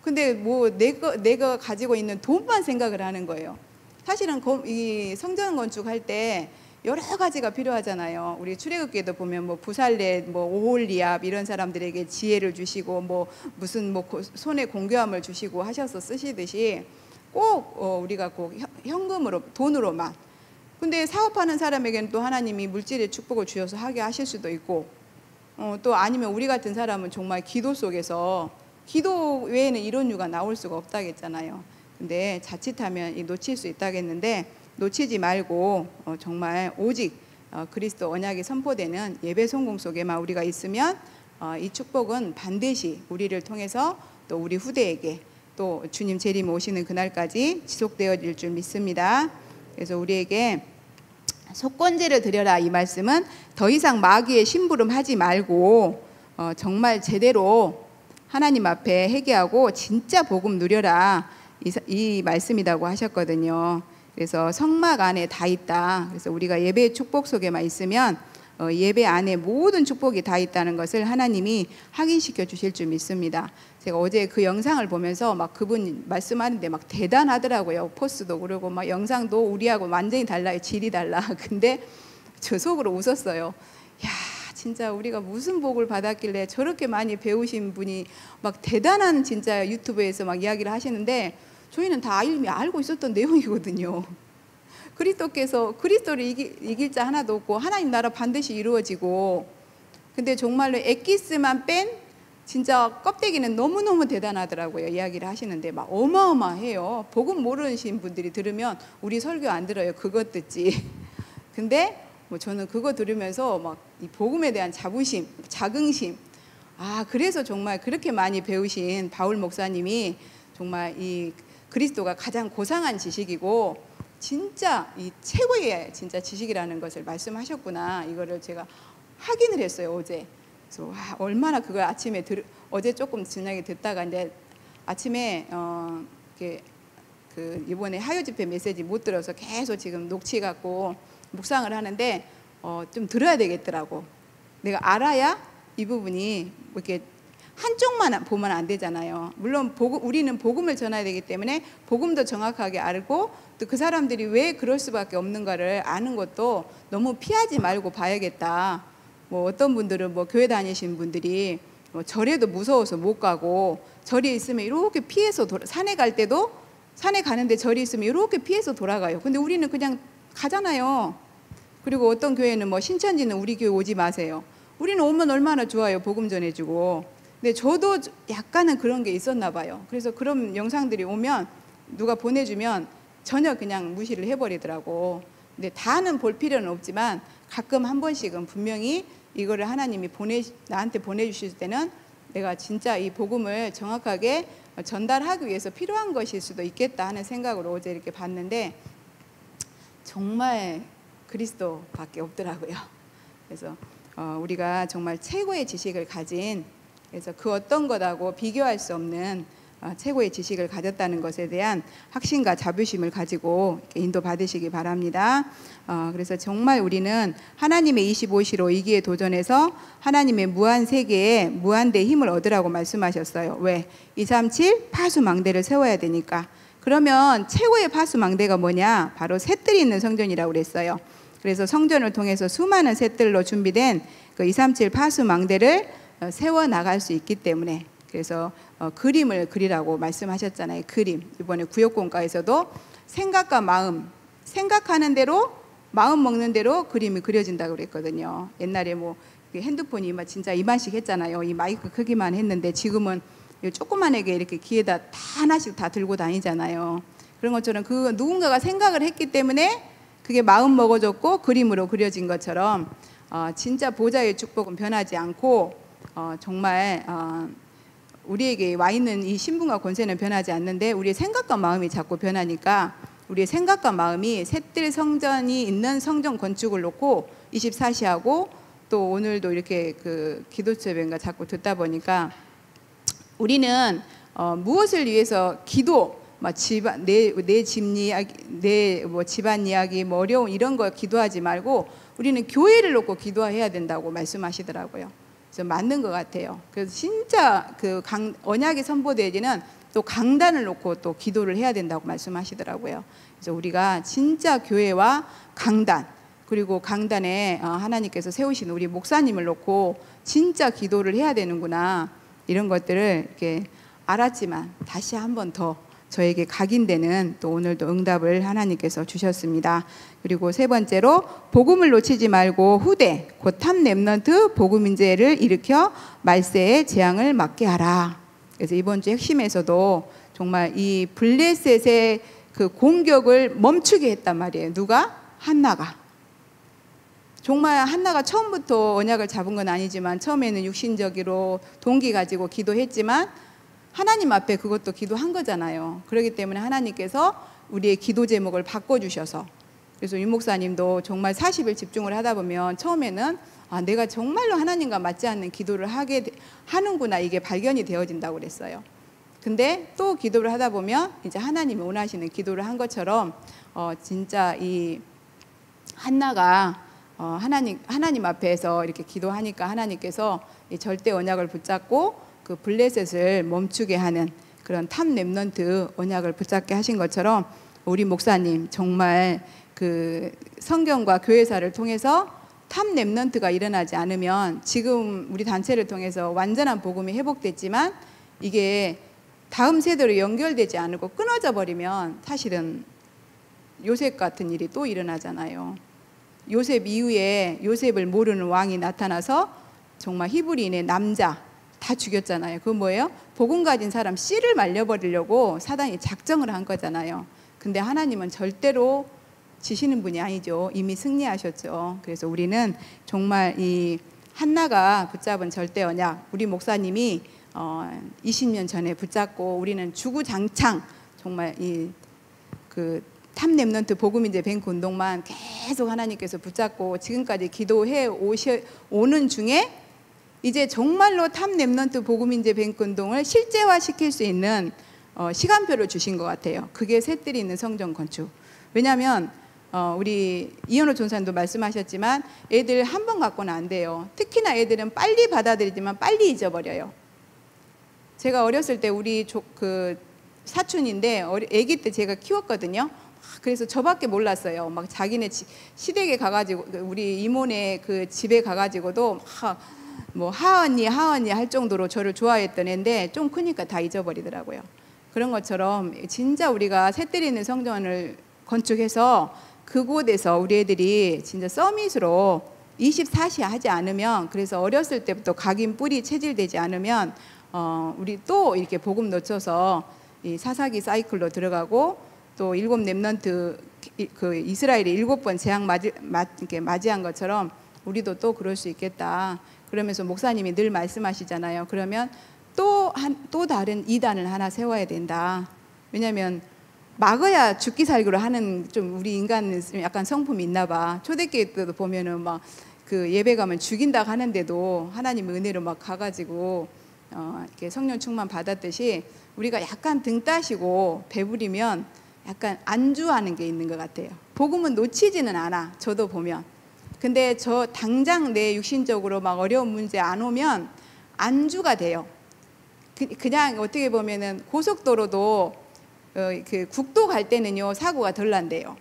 근데 뭐 내가 가지고 있는 돈만 생각을 하는 거예요. 사실은 이 성전 건축할 때 여러 가지가 필요하잖아요. 우리 출애굽기에도 보면 뭐 부살렛, 뭐 오홀리압 이런 사람들에게 지혜를 주시고 무슨 손에 공교함을 주시고 하셔서 쓰시듯이 꼭 우리가 꼭 현금으로 돈으로만. 근데 사업하는 사람에게는 또 하나님이 물질의 축복을 주셔서 하게 하실 수도 있고 또 아니면 우리 같은 사람은 정말 기도 속에서 기도 외에는 이런 이유가 나올 수가 없다겠잖아요. 근데 자칫하면 놓칠 수 있다겠는데 놓치지 말고 정말 오직 그리스도 언약이 선포되는 예배 성공 속에만 우리가 있으면 이 축복은 반드시 우리를 통해서 또 우리 후대에게 또 주님 재림 오시는 그날까지 지속되어질 줄 믿습니다. 그래서 우리에게 속건제를 드려라 이 말씀은 더 이상 마귀의 심부름하지 말고 정말 제대로 하나님 앞에 회개하고 진짜 복음 누려라 이 말씀이라고 하셨거든요. 그래서 성막 안에 다 있다. 그래서 우리가 예배의 축복 속에만 있으면 예배 안에 모든 축복이 다 있다는 것을 하나님이 확인시켜 주실 줄 믿습니다. 제가 어제 그 영상을 보면서 막 그분 말씀하는데 막 대단하더라고요. 포스도 그러고 막 영상도 우리하고 완전히 달라요. 질이 달라. 근데 저 속으로 웃었어요. 야, 진짜 우리가 무슨 복을 받았길래 저렇게 많이 배우신 분이 막 대단한 진짜 유튜브에서 막 이야기를 하시는데 저희는 다 이미 알고 있었던 내용이거든요. 그리스도께서 그리스도를 이길 자 하나도 없고 하나님 나라 반드시 이루어지고 근데 정말로 엑기스만 뺀 진짜 껍데기는 너무너무 대단하더라고요. 이야기를 하시는데 막 어마어마해요. 복음 모르신 분들이 들으면 우리 설교 안 들어요. 그것 듣지. 근데 뭐 저는 그거 들으면서 막 이 복음에 대한 자부심, 자긍심 그래서 정말 그렇게 많이 배우신 바울 목사님이 정말 이 그리스도가 가장 고상한 지식이고 진짜 이 최고의 진짜 지식이라는 것을 말씀하셨구나. 이거를 제가 확인을 했어요, 어제. 그래서 와, 얼마나 그걸 아침에 어제 조금 저녁에 듣다가 이제 아침에 이번에 하요 집회 메시지 못 들어서 계속 지금 녹취 갖고 묵상을 하는데 좀 들어야 되겠더라고. 내가 알아야 이 부분이 뭐 이렇게 한쪽만 보면 안 되잖아요. 물론 우리는 복음을 전해야 되기 때문에 복음도 정확하게 알고 또 그 사람들이 왜 그럴 수밖에 없는가를 아는 것도 너무 피하지 말고 봐야겠다. 뭐 어떤 분들은 뭐 교회 다니시는 분들이 뭐 절에도 무서워서 못 가고 절이 있으면 이렇게 피해서 산에 갈 때도 산에 가는데 절이 있으면 이렇게 피해서 돌아가요. 근데 우리는 그냥 가잖아요. 그리고 어떤 교회는 뭐 신천지는 우리 교회 오지 마세요. 우리는 오면 얼마나 좋아요. 복음 전해주고. 근데 저도 약간은 그런 게 있었나 봐요. 그래서 그런 영상들이 오면 누가 보내주면 전혀 그냥 무시를 해버리더라고. 근데 다는 볼 필요는 없지만 가끔 한 번씩은 분명히 이거를 하나님이 나한테 보내주실 때는 내가 진짜 이 복음을 정확하게 전달하기 위해서 필요한 것일 수도 있겠다 하는 생각으로 어제 이렇게 봤는데 정말 그리스도밖에 없더라고요. 그래서 우리가 정말 최고의 지식을 가진, 그래서 그 어떤 것하고 비교할 수 없는 최고의 지식을 가졌다는 것에 대한 확신과 자부심을 가지고 인도받으시기 바랍니다. 그래서 정말 우리는 하나님의 25시로 이기에 도전해서 하나님의 무한 세계에 무한대의 힘을 얻으라고 말씀하셨어요. 왜? 237 파수망대를 세워야 되니까. 그러면 최고의 파수망대가 뭐냐? 바로 셋들이 있는 성전이라고 그랬어요. 그래서 성전을 통해서 수많은 셋들로 준비된 그 237 파수망대를 세워나갈 수 있기 때문에, 그래서 그림을 그리라고 말씀하셨잖아요. 그림. 이번에 구역공과에서도 생각과 마음, 생각하는 대로 마음 먹는 대로 그림이 그려진다고 그랬거든요. 옛날에 뭐 핸드폰이 진짜 이만씩 했잖아요. 이 마이크 크기만 했는데 지금은 조그만하게 이렇게 귀에다 다 하나씩 다 들고 다니잖아요. 그런 것처럼 그 누군가가 생각을 했기 때문에 그게 마음 먹어졌고 그림으로 그려진 것처럼 진짜 보좌의 축복은 변하지 않고 정말 우리에게 와 있는 이 신분과 권세는 변하지 않는데 우리의 생각과 마음이 자꾸 변하니까 우리의 생각과 마음이 셋들 성전이 있는 성전 건축을 놓고 24시하고 또 오늘도 이렇게 그 기도 새벽인가 자꾸 듣다 보니까 우리는 무엇을 위해서 기도, 집안 내 집 이야기, 내 뭐 집안 이야기, 뭐 어려운 이런 거 기도하지 말고 우리는 교회를 놓고 기도해야 된다고 말씀하시더라고요. 그래서 맞는 것 같아요. 그래서 진짜 그 언약이 선포되지는 또 강단을 놓고 또 기도를 해야 된다고 말씀하시더라고요. 그래서 우리가 진짜 교회와 강단, 그리고 강단에 하나님께서 세우신 우리 목사님을 놓고 진짜 기도를 해야 되는구나, 이런 것들을 이렇게 알았지만 다시 한 번 더 저에게 각인되는 또 오늘도 응답을 하나님께서 주셨습니다. 그리고 세 번째로 복음을 놓치지 말고 후대 곧 탑 렘넌트 복음 인재를 일으켜 말세의 재앙을 막게 하라. 그래서 이번 주 핵심에서도 정말 이 블레셋의 그 공격을 멈추게 했단 말이에요. 누가? 한나가. 정말 한나가 처음부터 언약을 잡은 건 아니지만 처음에는 육신적으로 동기 가지고 기도했지만 하나님 앞에 그것도 기도한 거잖아요. 그렇기 때문에 하나님께서 우리의 기도 제목을 바꿔주셔서, 그래서 유 목사님도 정말 40일 집중을 하다 보면 처음에는 내가 정말로 하나님과 맞지 않는 기도를 하는구나, 이게 발견이 되어진다고 그랬어요. 근데 또 기도를 하다 보면 이제 하나님이 원하시는 기도를 한 것처럼 진짜 이 한나가 하나님 앞에서 이렇게 기도하니까 하나님께서 이 절대 언약을 붙잡고 그 블레셋을 멈추게 하는 그런 탑 렘넌트 언약을 붙잡게 하신 것처럼 우리 목사님 정말 그 성경과 교회사를 통해서 탑 렘넌트가 일어나지 않으면 지금 우리 단체를 통해서 완전한 복음이 회복됐지만 이게 다음 세대로 연결되지 않고 끊어져 버리면 사실은 요셉 같은 일이 또 일어나잖아요. 요셉 이후에 요셉을 모르는 왕이 나타나서 정말 히브리인의 남자 다 죽였잖아요. 그건 뭐예요? 복음 가진 사람 씨를 말려버리려고 사단이 작정을 한 거잖아요. 근데 하나님은 절대로 지시는 분이 아니죠. 이미 승리하셨죠. 그래서 우리는 정말 이 한나가 붙잡은 절대 언약, 우리 목사님이 20년 전에 붙잡고 우리는 주구장창 정말 그 탑 렘넌트 복음인재 뱅크 운동만 계속 하나님께서 붙잡고 지금까지 기도해 오는 중에 이제 정말로 탑 렘넌트 복음인재 뱅크 운동을 실제화시킬 수 있는 시간표를 주신 것 같아요. 그게 셋들이 있는 성전 건축. 왜냐하면 우리 이현호 전사님도 말씀하셨지만 애들 한 번 갖고는 안 돼요. 특히나 애들은 빨리 받아들이지만 빨리 잊어버려요. 제가 어렸을 때 우리 그 사촌인데 아기 때 제가 키웠거든요. 그래서 저밖에 몰랐어요. 막 자기네 시댁에 가가지고 우리 이모네 그 집에 가가지고도 막 뭐 하언니 할 정도로 저를 좋아했던 애인데 좀 크니까 다 잊어버리더라고요. 그런 것처럼 진짜 우리가 셋들이 있는 성전을 건축해서 그곳에서 우리 애들이 진짜 서밋으로 24시 하지 않으면, 그래서 어렸을 때부터 각인 뿌리 체질되지 않으면 우리 또 이렇게 복음 놓쳐서 이 사사기 사이클로 들어가고 또 7 렘넌트 그 이스라엘이 7번 재앙 맞이한 것처럼 우리도 또 그럴 수 있겠다. 그러면서 목사님이 늘 말씀하시잖아요. 그러면 또 다른 이단을 하나 세워야 된다. 왜냐하면 막아야 죽기 살기로 하는 좀 우리 인간은 약간 성품이 있나 봐. 초대교회 때도 보면은 막 그 예배 가면 죽인다고 하는데도 하나님의 은혜로 막 가가지고 이렇게 성령 충만 받았듯이 우리가 약간 등 따시고 배부리면 약간 안주하는 게 있는 것 같아요. 복음은 놓치지는 않아. 저도 보면. 근데 저 당장 내 육신적으로 막 어려운 문제 안 오면 안주가 돼요. 그냥 어떻게 보면은 고속도로도 그 국도 갈 때는요 사고가 덜 난대요.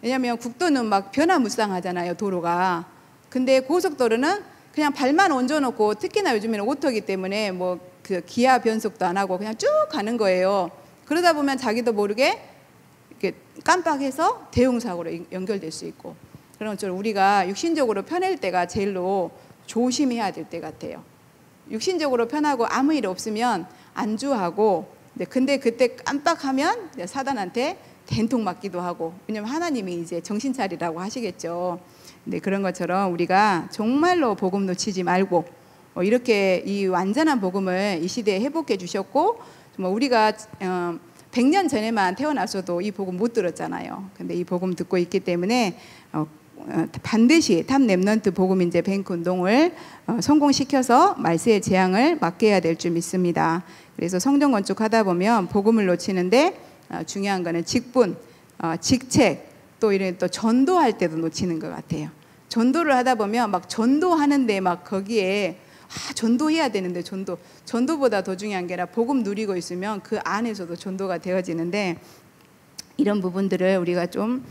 왜냐하면 국도는 막 변화무쌍하잖아요, 도로가. 근데 고속도로는 그냥 발만 얹어놓고, 특히나 요즘에는 오토기 때문에 뭐 그 기아 변속도 안 하고 그냥 쭉 가는 거예요. 그러다 보면 자기도 모르게 이렇게 깜빡해서 대형사고로 연결될 수 있고. 그런 것처럼 우리가 육신적으로 편할 때가 제일로 조심해야 될 때 같아요. 육신적으로 편하고 아무 일 없으면 안주하고, 근데 그때 깜빡하면 사단한테 된통 맞기도 하고, 왜냐면 하나님이 이제 정신 차리라고 하시겠죠. 근데 그런 것처럼 우리가 정말로 복음 놓치지 말고 이렇게 이 완전한 복음을 이 시대에 회복해 주셨고, 정말 우리가 100년 전에만 태어났어도 이 복음 못 들었잖아요. 근데 이 복음 듣고 있기 때문에 반드시 탑 렘넌트 복음인재 뱅크 운동을 성공시켜서 말세의 재앙을 막게 해야 될 줄 믿습니다. 그래서 성전 건축하다 보면 복음을 놓치는데 중요한 거는 직분, 직책, 또 이런 또 전도할 때도 놓치는 것 같아요. 전도를 하다 보면 막 전도하는데 막 거기에 전도해야 되는데 전도보다 더 중요한 게 아니라 복음 누리고 있으면 그 안에서도 전도가 되어지는데, 이런 부분들을 우리가 좀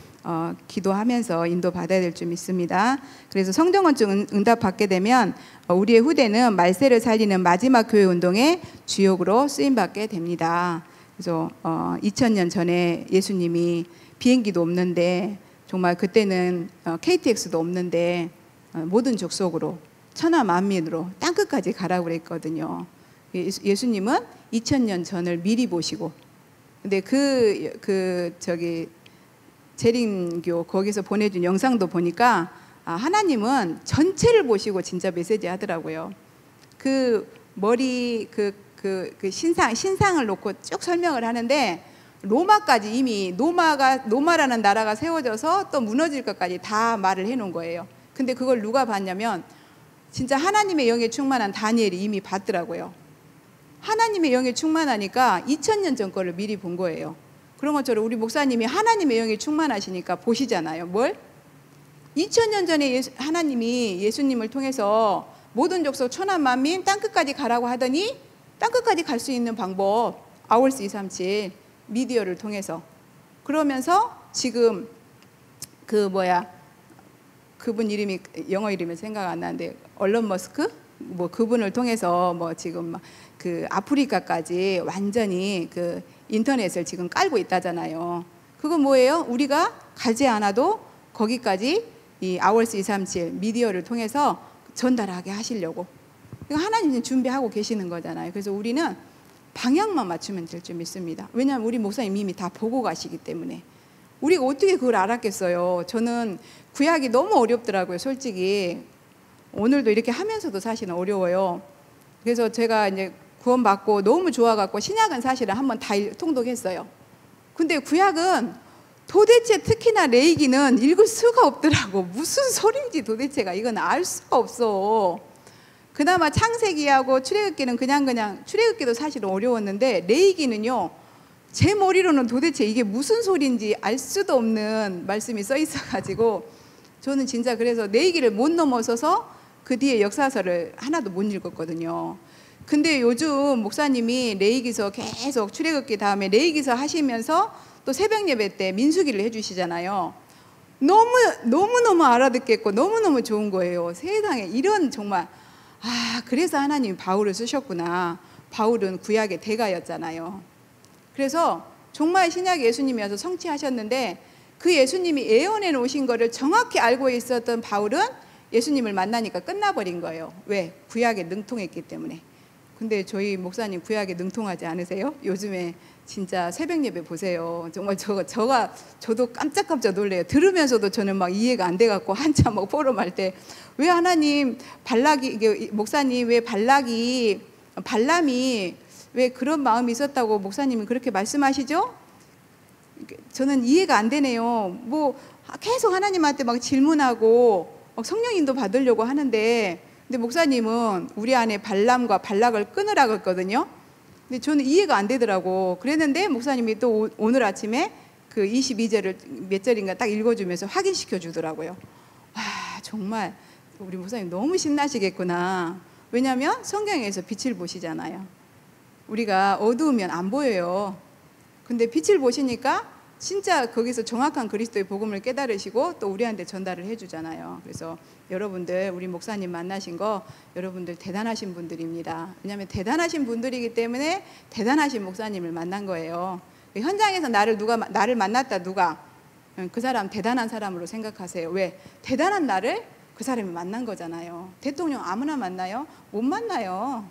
기도하면서 인도받아야 될 줄 믿습니다. 그래서 성전 건축 응답 받게 되면 우리의 후대는 말세를 살리는 마지막 교회 운동의 주역으로 쓰임받게 됩니다. 그래서 2000년 전에 예수님이 비행기도 없는데, 정말 그때는 KTX도 없는데 모든 족속으로 천하 만민으로 땅끝까지 가라고 그랬거든요. 예수님은 2000년 전을 미리 보시고, 근데 저기 재림교 거기서 보내준 영상도 보니까 하나님은 전체를 보시고 진짜 메시지 하더라고요. 그 머리 그 신상을 놓고 쭉 설명을 하는데, 로마까지 이미 로마라는 나라가 세워져서 또 무너질 것까지 다 말을 해놓은 거예요. 근데 그걸 누가 봤냐면 진짜 하나님의 영에 충만한 다니엘이 이미 봤더라고요. 하나님의 영에 충만하니까 2000년 전 거를 미리 본 거예요. 그런 것처럼 우리 목사님이 하나님의 영에 충만하시니까 보시잖아요. 뭘? 2000년 전에 하나님이 예수님을 통해서 모든 족속 천하 만민 땅끝까지 가라고 하더니 땅끝까지 갈 수 있는 방법, 아울스 237 미디어를 통해서. 그러면서 지금 그분 이름이 영어 이름이 생각 안 나는데 얼런 머스크 뭐 그분을 통해서 뭐 지금 그 아프리카까지 완전히 그 인터넷을 지금 깔고 있다잖아요. 그건 뭐예요? 우리가 가지 않아도 거기까지 이 아울스 237 미디어를 통해서 전달하게 하시려고 하나님은 준비하고 계시는 거잖아요. 그래서 우리는 방향만 맞추면 될 줄 믿습니다. 왜냐하면 우리 목사님 이미 다 보고 가시기 때문에. 우리가 어떻게 그걸 알았겠어요. 저는 구약이 너무 어렵더라고요, 솔직히. 오늘도 이렇게 하면서도 사실은 어려워요. 그래서 제가 이제 구원받고 너무 좋아갖고 신약은 사실은 한번 다 통독했어요. 근데 구약은 도대체 특히나 레위기는 읽을 수가 없더라고. 무슨 소리인지 도대체가 이건 알 수가 없어. 그나마 창세기하고 출애굽기는 그냥 출애굽기도 사실 어려웠는데 레위기는요, 제 머리로는 도대체 이게 무슨 소리인지 알 수도 없는 말씀이 써 있어가지고 저는 진짜 그래서 레위기를 못 넘어서서 그 뒤에 역사서를 하나도 못 읽었거든요. 근데 요즘 목사님이 레위기서 계속 출애굽기 다음에 레위기서 하시면서 또 새벽 예배 때 민수기를 해주시잖아요. 너무너무 알아듣겠고 너무너무 좋은 거예요. 세상에 이런 정말 그래서 하나님이 바울을 쓰셨구나. 바울은 구약의 대가였잖아요. 그래서 정말 신약 예수님이 와서 성취하셨는데 그 예수님이 예언해 놓으신 거를 정확히 알고 있었던 바울은 예수님을 만나니까 끝나버린 거예요. 왜? 구약에 능통했기 때문에. 근데 저희 목사님 구약에 능통하지 않으세요? 요즘에 진짜 새벽 예배 보세요. 정말 저도 깜짝깜짝 놀래요. 들으면서도 저는 막 이해가 안 돼갖고 한참 막 포럼할 때 왜 하나님 목사님 왜 발람이 왜 그런 마음이 있었다고 목사님이 그렇게 말씀하시죠? 저는 이해가 안 되네요. 뭐 계속 하나님한테 막 질문하고 막 성령 인도 받으려고 하는데 근데 목사님은 우리 안에 발람과 발락을 끊으라고 했거든요. 근데 저는 이해가 안 되더라고. 그랬는데 목사님이 또 오늘 아침에 그 22절을 몇 절인가 딱 읽어주면서 확인시켜 주더라고요. 정말 우리 목사님 너무 신나시겠구나. 왜냐하면 성경에서 빛을 보시잖아요. 우리가 어두우면 안 보여요. 근데 빛을 보시니까 진짜 거기서 정확한 그리스도의 복음을 깨달으시고 또 우리한테 전달을 해주잖아요. 그래서 여러분들 우리 목사님 만나신 거 여러분들 대단하신 분들입니다. 왜냐하면 대단하신 분들이기 때문에 대단하신 목사님을 만난 거예요. 현장에서 나를 만났다 누가 그 사람 대단한 사람으로 생각하세요. 왜? 대단한 나를 그 사람이 만난 거잖아요. 대통령 아무나 만나요? 못 만나요.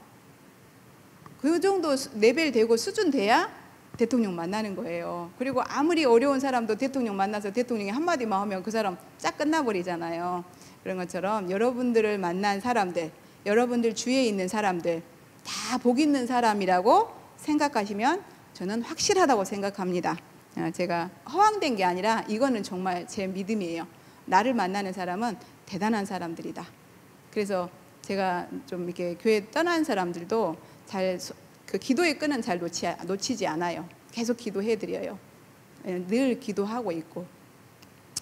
그 정도 레벨 되고 수준 돼야 대통령 만나는 거예요. 그리고 아무리 어려운 사람도 대통령 만나서 대통령이 한마디만 하면 그 사람 쫙 끝나버리잖아요. 그런 것처럼 여러분들을 만난 사람들, 여러분들 주위에 있는 사람들 다 복 있는 사람이라고 생각하시면 저는 확실하다고 생각합니다. 제가 허황된 게 아니라 이거는 정말 제 믿음이에요. 나를 만나는 사람은 대단한 사람들이다. 그래서 제가 좀 이렇게 교회 떠난 사람들도 그 기도의 끈은 잘 놓치지 않아요. 계속 기도해드려요. 늘 기도하고 있고.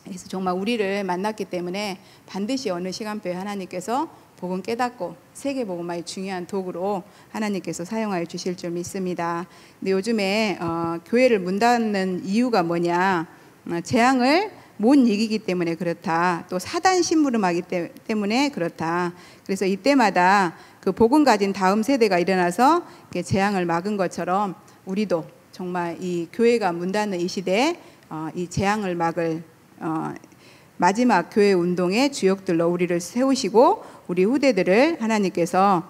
그래서 정말 우리를 만났기 때문에 반드시 어느 시간표에 하나님께서 복음 깨닫고 세계 복음화의 중요한 도구로 하나님께서 사용하여 주실 줄 믿습니다. 근데 요즘에 교회를 문 닫는 이유가 뭐냐? 재앙을 못 이기기 때문에 그렇다. 또 사단 심부름하기 때문에 그렇다. 그래서 이때마다 그 복음 가진 다음 세대가 일어나서 재앙을 막은 것처럼 우리도 정말 이 교회가 문 닫는 이 시대에 이 재앙을 막을 마지막 교회 운동의 주역들로 우리를 세우시고 우리 후대들을 하나님께서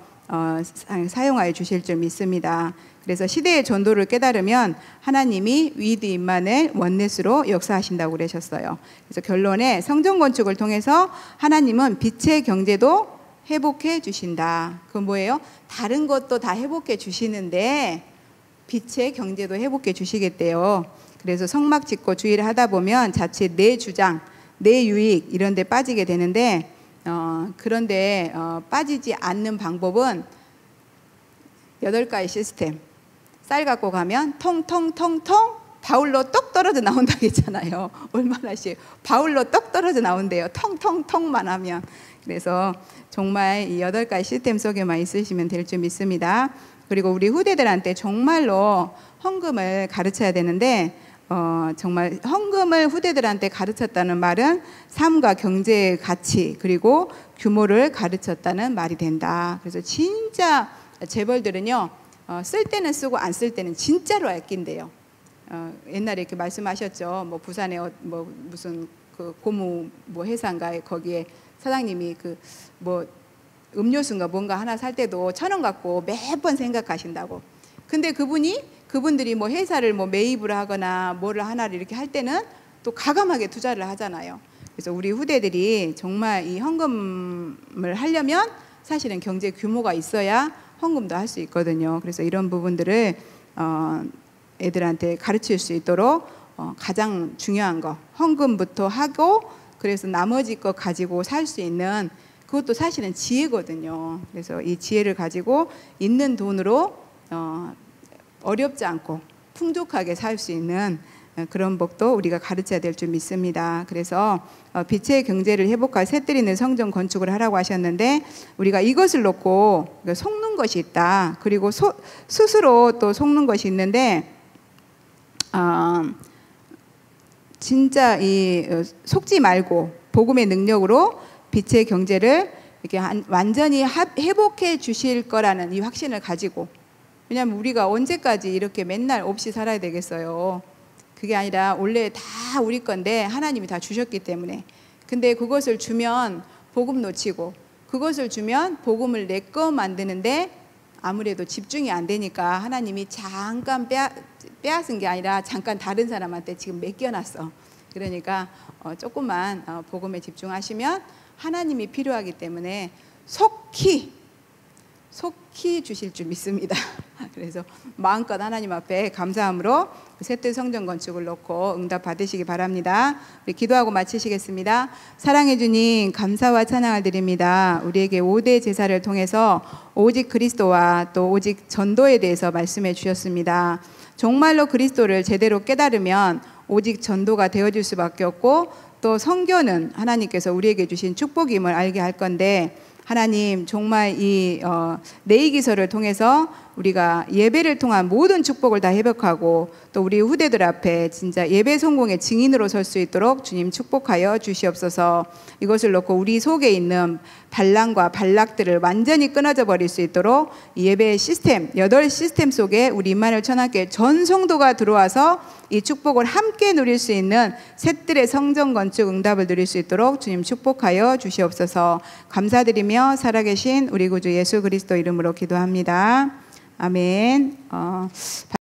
사용하여 주실 줄 믿습니다. 그래서 시대의 전도를 깨달으면 하나님이 위드 임마누엘 원넷으로 역사하신다고 그러셨어요. 그래서 결론에 성전 건축을 통해서 하나님은 빛의 경제도 회복해 주신다. 그건 뭐예요? 다른 것도 다 회복해 주시는데 빛의 경제도 회복해 주시겠대요. 그래서 성막 짓고 주의를 하다 보면 자칫 내 주장, 내 유익 이런 데 빠지게 되는데 그런데 빠지지 않는 방법은 8가지 시스템. 쌀 갖고 가면 통통통통 바울로 떡 떨어져 나온다고 했잖아요. 얼마나 바울로 떡 떨어져 나온대요. 통통통만 하면. 그래서 정말 이 8가지 시스템 속에만 있으시면 될 줄 믿습니다. 그리고 우리 후대들한테 정말로 헌금을 가르쳐야 되는데 정말 헌금을 후대들한테 가르쳤다는 말은 삶과 경제의 가치 그리고 규모를 가르쳤다는 말이 된다. 그래서 진짜 재벌들은요 쓸 때는 쓰고 안 쓸 때는 진짜로 아낀대요. 옛날에 이렇게 말씀하셨죠. 뭐 부산에 뭐 무슨 그 고무 뭐 회사인가에 거기에 사장님이 그 뭐 음료수인가 뭔가 하나 살 때도 1,000원 갖고 매번 생각하신다고. 근데 그분들이 뭐 회사를 뭐 매입을 하거나 뭐를 하나를 이렇게 할 때는 또 과감하게 투자를 하잖아요. 그래서 우리 후대들이 정말 이 헌금을 하려면 사실은 경제 규모가 있어야 헌금도 할 수 있거든요. 그래서 이런 부분들을 애들한테 가르칠 수 있도록 가장 중요한 거 헌금부터 하고, 그래서 나머지 거 가지고 살 수 있는, 그것도 사실은 지혜거든요. 그래서 이 지혜를 가지고 있는 돈으로 어렵지 않고 풍족하게 살 수 있는 그런 법도 우리가 가르쳐야 될 줄 믿습니다. 그래서 빛의 경제를 회복할 새들이는 성전 건축을 하라고 하셨는데, 우리가 이것을 놓고 속는 것이 있다. 그리고 스스로 또 속는 것이 있는데, 진짜 이 속지 말고 복음의 능력으로 빛의 경제를 이렇게 완전히 회복해 주실 거라는 이 확신을 가지고, 왜냐하면 우리가 언제까지 이렇게 맨날 없이 살아야 되겠어요. 그게 아니라 원래 다 우리 건데 하나님이 다 주셨기 때문에. 근데 그것을 주면 복음 놓치고, 그것을 주면 복음을 내 거 만드는데 아무래도 집중이 안 되니까 하나님이 잠깐 빼앗은 게 아니라 잠깐 다른 사람한테 지금 맡겨놨어. 그러니까 조금만 복음에 집중하시면 하나님이 필요하기 때문에 속히 주실 줄 믿습니다. 그래서 마음껏 하나님 앞에 감사함으로 셋들 성전 건축을 놓고 응답 받으시기 바랍니다. 우리 기도하고 마치시겠습니다. 사랑해 주님, 감사와 찬양을 드립니다. 우리에게 5대 제사를 통해서 오직 그리스도와 또 오직 전도에 대해서 말씀해 주셨습니다. 정말로 그리스도를 제대로 깨달으면 오직 전도가 되어질 수밖에 없고, 또 선교는 하나님께서 우리에게 주신 축복임을 알게 할 건데, 하나님 정말 이 내이기서를 통해서 우리가 예배를 통한 모든 축복을 다 회복하고, 또 우리 후대들 앞에 진짜 예배 성공의 증인으로 설 수 있도록 주님 축복하여 주시옵소서. 이것을 놓고 우리 속에 있는 반란과 반락들을 완전히 끊어져 버릴 수 있도록 예배 시스템, 8시스템 속에 우리 임마누엘 천안교회 전 성도가 들어와서 이 축복을 함께 누릴 수 있는 셋들의 성전 건축 응답을 누릴 수 있도록 주님 축복하여 주시옵소서. 감사드리며 살아계신 우리 구주 예수 그리스도 이름으로 기도합니다. 아멘.